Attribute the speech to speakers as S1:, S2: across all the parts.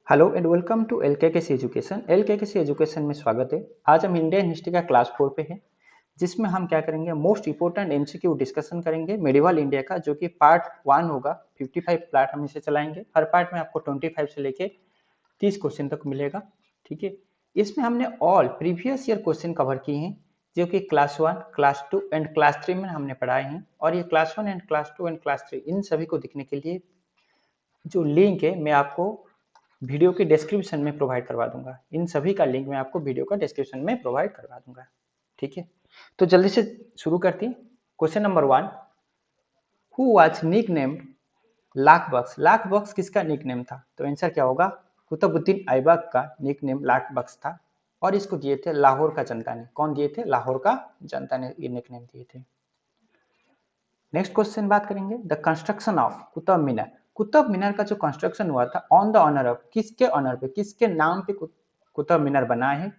S1: Hello and welcome to LKKC education. LKKC education में स्वागत है। आज हम इंडियन हिस्ट्री का क्लास 4 पे हैं, जिसमें हम क्या करेंगे, मोस्ट इंपोर्टेंट एमसीक्यू डिस्कशन करेंगे मेडिवल इंडिया का, जो कि पार्ट 1 होगा। 55 पार्ट हम इसे चलाएंगे। हर पार्ट में आपको 25 से लेके 30 क्वेश्चन तक मिलेगा। ठीक है, इसमें हमने all previous year question cover किए हैं, जो कि क्लास 1, क्लास 2 एंड क्लास 3 में हमने पढ़ाए हैं। और ये class 1 and class 2 and class 3 इन सभी को देखने के लिए जो लिंक है मैं आपको वीडियो के डिस्क्रिप्शन में प्रोवाइड करवा दूंगा। इन सभी का लिंक मैं आपको वीडियो का डिस्क्रिप्शन में प्रोवाइड करवा दूंगा। ठीक है, तो जल्दी से शुरू करते हैं। Question number 1, who was nick named Lakh Baksh. Lakh Baksh किसका निक नेम था? तो आंसर क्या होगा? कुतुबुद्दीन ऐबक का निक नेम लाख बक्स था, और इसको दिए थे लाहौर का जनता ने। कौन दिए थे? लाहौर का जनता ने ये निक नेम दिए थे। नेक्स्ट क्वेश्चन बात करेंगे, the construction of Qutub Minar. Qutub Minar का जो कंस्ट्रक्शन हुआ था, ऑन द ऑनर ऑफ, किसके ऑनर पे, किसके नाम पे कुतुब मीनार बना है?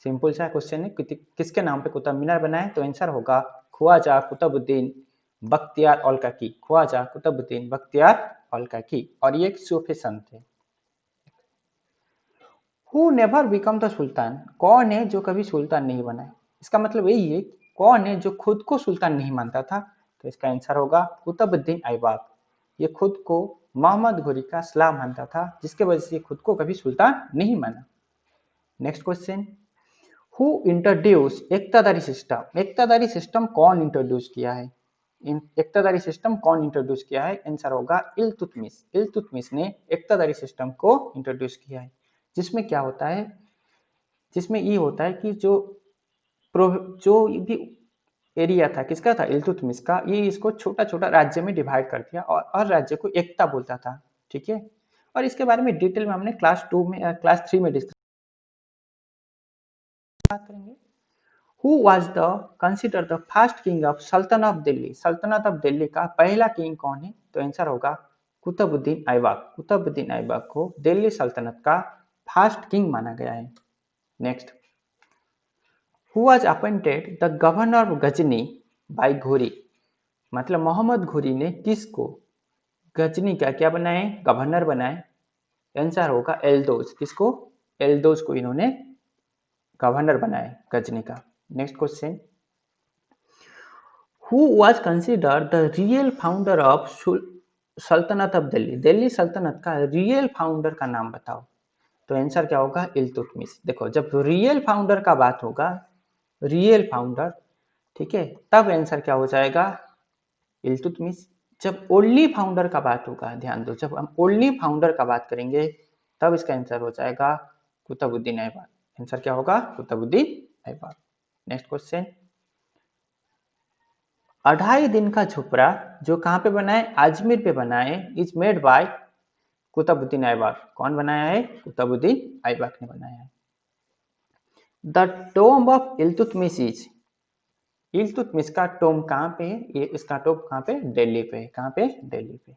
S1: सिंपल सा क्वेश्चन है, किसके नाम पे कुतुब मीनार बना है? तो आंसर होगा ख्वाजा कुतुबुद्दीन बख्तियार औलकाकी। ख्वाजा कुतुबुद्दीन बख्तियार औलकाकी, और ये एक सूफी संत थे। Who never become the sultan. कौन है जो कभी सुल्तान नहीं बना है? इसका मतलब यही है, कौन है जो खुद को सुल्तान नहीं मानता था? तो इसका आंसर होगा कुतुबुद्दीन ऐबक। ये खुद को मोहम्मद घोरी का सलाह मानता था, जिसके वजह से खुद को कभी सुल्तान नहीं माना। Next question, who introduce Iqtadari system. Iqtadari system कौन इंट्रोड्यूस किया है? इक्तादारी सिस्टम कौन इंट्रोड्यूस किया है? आंसर होगा इल्तुतमिश। इल्तुतमिश ने इक्तादारी सिस्टम को इंट्रोड्यूस किया है, जिसमें क्या होता है, जिसमें ये होता है कि जो भी एरिया था, किसका था? इल्तुतमिश का। ये इसको छोटा छोटा राज्य में डिवाइड कर दिया और हर राज्य को एकता बोलता था। ठीक है, और इसके बारे में डिटेल में हमने क्लास 2 में क्लास 3 में डिस्कस बात करेंगे। Who was the consider the first king of सल्तनत ऑफ दिल्ली। सल्तनत ऑफ दिल्ली का पहला किंग कौन है? तो आंसर होगा कुतुबुद्दीन ऐबक। कुतुबुद्दीन ऐबक को दिल्ली सल्तनत का फर्स्ट किंग माना गया है। Next, who was appointed the governor of Ghazni by Ghori. मतलब मोहम्मद घोरी ने किसको गजनी का क्या बनाए? गवर्नर बनाए। आंसर होगा एल्दोज। किसको? एल्दोज को इन्होंने गवर्नर बनाए गजनी का। Next question, who was considered the real founder of सल्तनत ऑफ दिल्ली। दिल्ली सल्तनत का रियल फाउंडर का नाम बताओ। तो आंसर क्या होगा? इल्तुतमिश। देखो, जब रियल फाउंडर का बात होगा, रियल फाउंडर, ठीक है, तब आंसर क्या हो जाएगा? इल्तुतमिश। जब ओनली फाउंडर का बात होगा, ध्यान दो, जब हम ओनली फाउंडर का बात करेंगे, तब इसका आंसर हो जाएगा कुतुबुद्दीन ऐबक। आंसर क्या होगा? कुतुबुद्दीन ऐबक। नेक्स्ट क्वेश्चन, 2.5 दिन का झोपड़ा जो कहाँ पे बना है? अजमेर पे बना है। Is made by Qutubuddin Aibak. कौन बनाया है? कुतुबुद्दीन ऐबक ने बनाया है। The tomb of Iltutmish is. Iltutmish का टोम्ब कहाँ पे है? ये इसका टोम्ब कहाँ पे? दिल्ली पे। कहाँ पे? दिल्ली पे।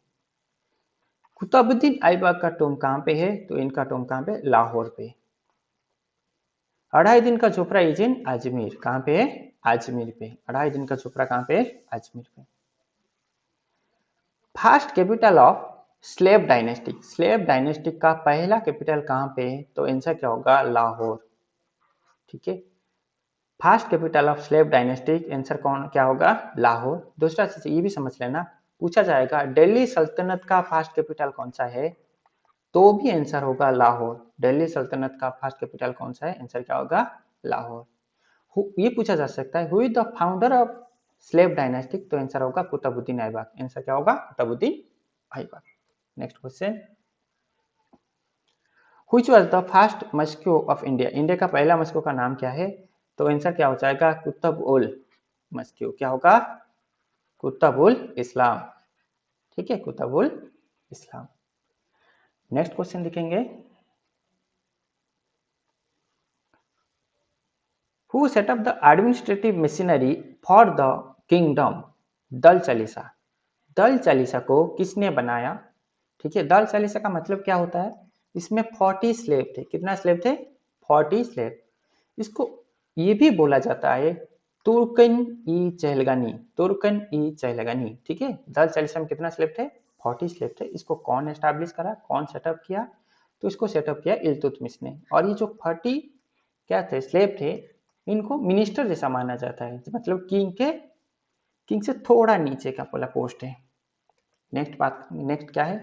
S1: कुतुबुद्दीन ऐबक का टोम्ब कहाँ पे है? तो इनका टोम्ब कहाँ पे? लाहौर पे। 2.5 दिन का झोपड़ा इज इन अजमेर। कहाँ पे है? अजमेर पे। 2.5 दिन का झोपड़ा कहाँ पे है? अजमेर पे। First capital of slave dynastic. Slave dynastic का पहला कैपिटल कहाँ पे है? तो आंसर क्या होगा? लाहौर। ठीक है, first capital of slave dynastic, answer कौन क्या होगा? लाहौर। दूसरा चीज ये भी समझ लेना, पूछा जाएगा दिल्ली सल्तनत का फर्स्ट कैपिटल कौन सा है, तो भी आंसर होगा लाहौर। दिल्ली सल्तनत का फर्स्ट कैपिटल कौन सा है? आंसर क्या होगा? लाहौर। ये पूछा जा सकता है, who is the founder of slave dynastic, तो आंसर होगा कुतुबुद्दीन ऐबक। आंसर क्या होगा? Qutubuddin Aibak. Next question, which was the first mosque of India. India का पहला मस्क्यू का नाम क्या है? तो आंसर क्या हो जाएगा? कुतुब उल मस्क्यू। क्या होगा? कुतुब उल इस्लाम। ठीक है, कुतुब उल इस्लाम। नेक्स्ट क्वेश्चन लिखेंगे, who set up the administrative machinery for the kingdom. दल चालीसा। दल चालीसा को किसने बनाया? ठीक है, दल चालीसा का मतलब क्या होता है? इसमें 40 स्लेब थे। कितना स्लेब थे? 40 स्लेब। इसको ये भी बोला जाता है तुर्कन ई चहलगानी। तुर्कन ई चहलगानी। ठीक है, दल चालीसा में कितना स्लेब थे? 40 स्लेब थे। इसको कौन एस्टैब्लिश करा, कौन सेटअप किया? तो इसको सेटअप किया इल्तुतमिश ने। और ये जो 40 क्या थे, स्लेव थे, इनको मिनिस्टर जैसा माना जाता है, मतलब किंग से थोड़ा नीचे का वाला पोस्ट है। नेक्स्ट क्या है,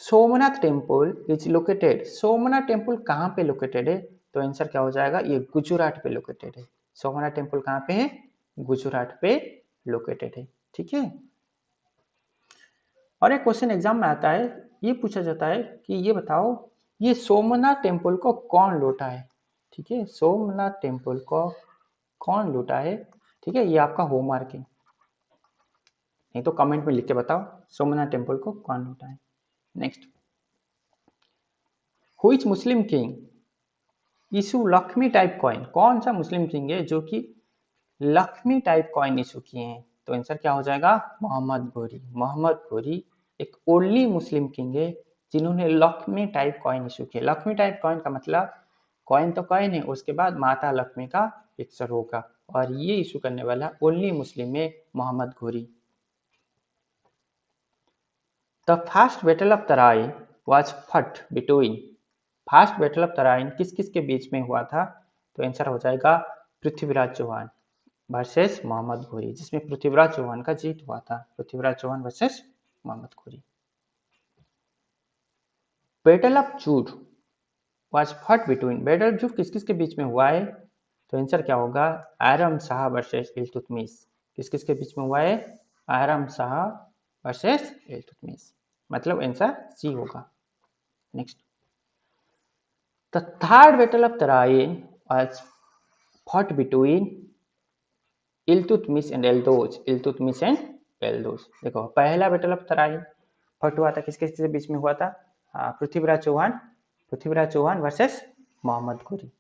S1: Somnath temple is located. Somnath temple कहाँ पे लोकेटेड है, तो आंसर क्या हो जाएगा, ये गुजरात पे लोकेटेड है। सोमनाथ टेम्पल कहाँ पे है, गुजरात पे लोकेटेड है। ठीक है। और एक क्वेश्चन एग्जाम में आता है, ये पूछा जाता है कि ये बताओ, ये सोमनाथ टेम्पल को कौन लूटा है। ठीक है, सोमनाथ टेम्पल को कौन लूटा है। ठीक है, ये आपका होमवर्क है, नहीं तो कमेंट में लिख के बताओ सोमनाथ टेम्पल को कौन लूटा है। Next, which Muslim king issue Lakshmi type coin. कौन सा मुस्लिम किंग है जो कि लक्ष्मी टाइप कॉइन इशू किए हैं, तो आंसर क्या हो जाएगा, मोहम्मद घोरी। मोहम्मद घोरी एक ओनली मुस्लिम किंग है जिन्होंने लक्ष्मी टाइप कॉइन इशू किया। लक्ष्मी टाइप कॉइन का मतलब कॉइन तो कॉइन है, उसके बाद माता लक्ष्मी का पिक्चर होगा, और ये इशू करने वाला ओनली मुस्लिम है Mohammad Ghori. The first battle of Tarain was fought between. First battle of Tarain किस किस के बीच में हुआ था, तो आंसर हो जाएगा पृथ्वीराज चौहान वर्सेस मोहम्मद घोरी, जिसमें पृथ्वीराज चौहान का जीत हुआ था। Prithviraj Chauhan versus Mohammad Ghori. Battle of चूर वाज फट बिटवीन। बैटल चूर किस किस के बीच में हुआ है, तो आंसर क्या होगा, आयरम शाह वर्सेस इल्तुतमिश। किस किस के बीच में हुआ है, आयरम शाह वर्सेस इल्तुतमिश, मतलब आंसर सी होगा। Next, the third battle of Tarain was fought between Iltutmish and Yalduz. Iltutmish and Yalduz. देखो, पहला बैटल ऑफ तराइन फट हुआ था, किस किस के बीच में हुआ था, पृथ्वीराज चौहान वर्सेस मोहम्मद घोरी।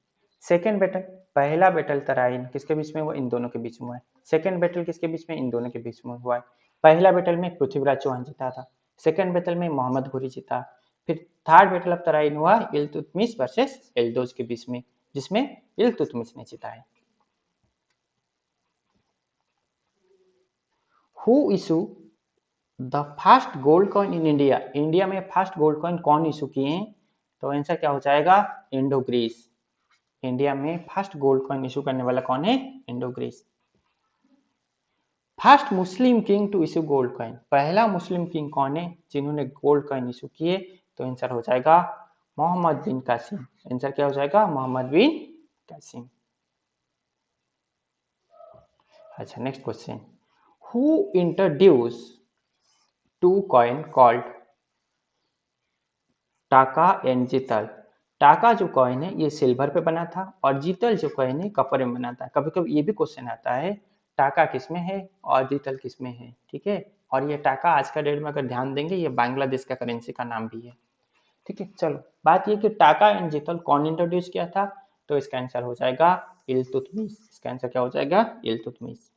S1: सेकेंड बैटल, पहला बैटल तराइन किसके बीच में हुआ, इन दोनों के बीच में हुआ है। सेकेंड बैटल किसके बीच में, इन दोनों के बीच में हुआ है। पहला बैटल में पृथ्वीराज चौहान जीता था, सेकेंड बैटल में मोहम्मद घोरी जीता। फिर थर्ड बैटल ऑफ तराइन हुआ इल्तुतमिश वर्सेस एल्दोज के बीच में, जिसमें इल्तुतमिश ने जीता है। Who issue the first gold coin in India. India में फास्ट गोल्ड कॉइन कौन इशू किए हैं, तो आंसर क्या हो जाएगा, इंडो ग्रीस। इंडिया में फर्स्ट गोल्ड कॉइन इशू करने वाला कौन है, Indo Greece. First Muslim king to issue gold coin. पहला मुस्लिम किंग कौन है जिन्होंने गोल्ड कॉइन इशू किए, तो आंसर हो जाएगा मोहम्मद बिन कासिम। आंसर क्या हो जाएगा, मोहम्मद बिन कासिम। अच्छा, next question, who introduce two coin called taka and jital. Taka जो कॉइन है ये सिल्वर पे बना था, और जीतल जो कॉइन है कॉपर में बना था। कभी कभी ये भी क्वेश्चन आता है टाका किस में है और जीतल किस में है। ठीक है, और ये टाका आज का डेट में अगर ध्यान देंगे ये बांग्लादेश का करेंसी का नाम भी है। ठीक है, चलो बात ये कि टाका एंड जीतल कौन इंट्रोड्यूस किया था, तो इसका आंसर हो जाएगा इल्तुतमिश। इसका आंसर क्या हो जाएगा, इल्तुतमिश।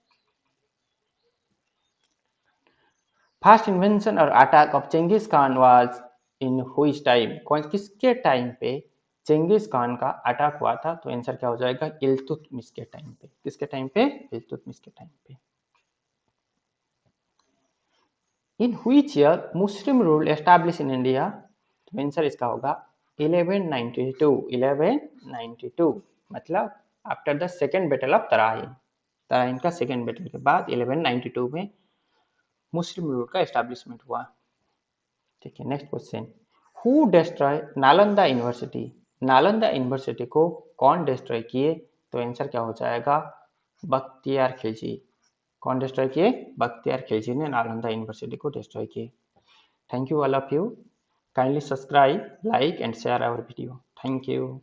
S1: फर्स्ट इन्वेंशन और attack of Chengiz Khan was in which time. कौन किसके टाइम पे चेंगिस खान का अटैक हुआ था, तो आंसर क्या हो जाएगा, इल्तुतमिश के टाइम पे। किसके टाइम पे, इल्तुतमिश के टाइम पे। In which year Muslim rule establish in India, तो आंसर इसका होगा 1192। 1192 मतलब after the second battle of Tarain. Tarain का सेकेंड बैटल के बाद 1192 में मुस्लिम रूल का एस्टैब्लिशमेंट हुआ। ठीक है, next question, who destroy Nalanda university. Nalanda university को कौन डिस्ट्रॉय किए, तो आंसर क्या हो जाएगा, बख्तियार खिलजी। कौन डिस्ट्रॉय किए, बख्तियार खिलजी ने नालंदा यूनिवर्सिटी को डिस्ट्रॉय किए। Thank you all of you, kindly subscribe, like and share our video. Thank you.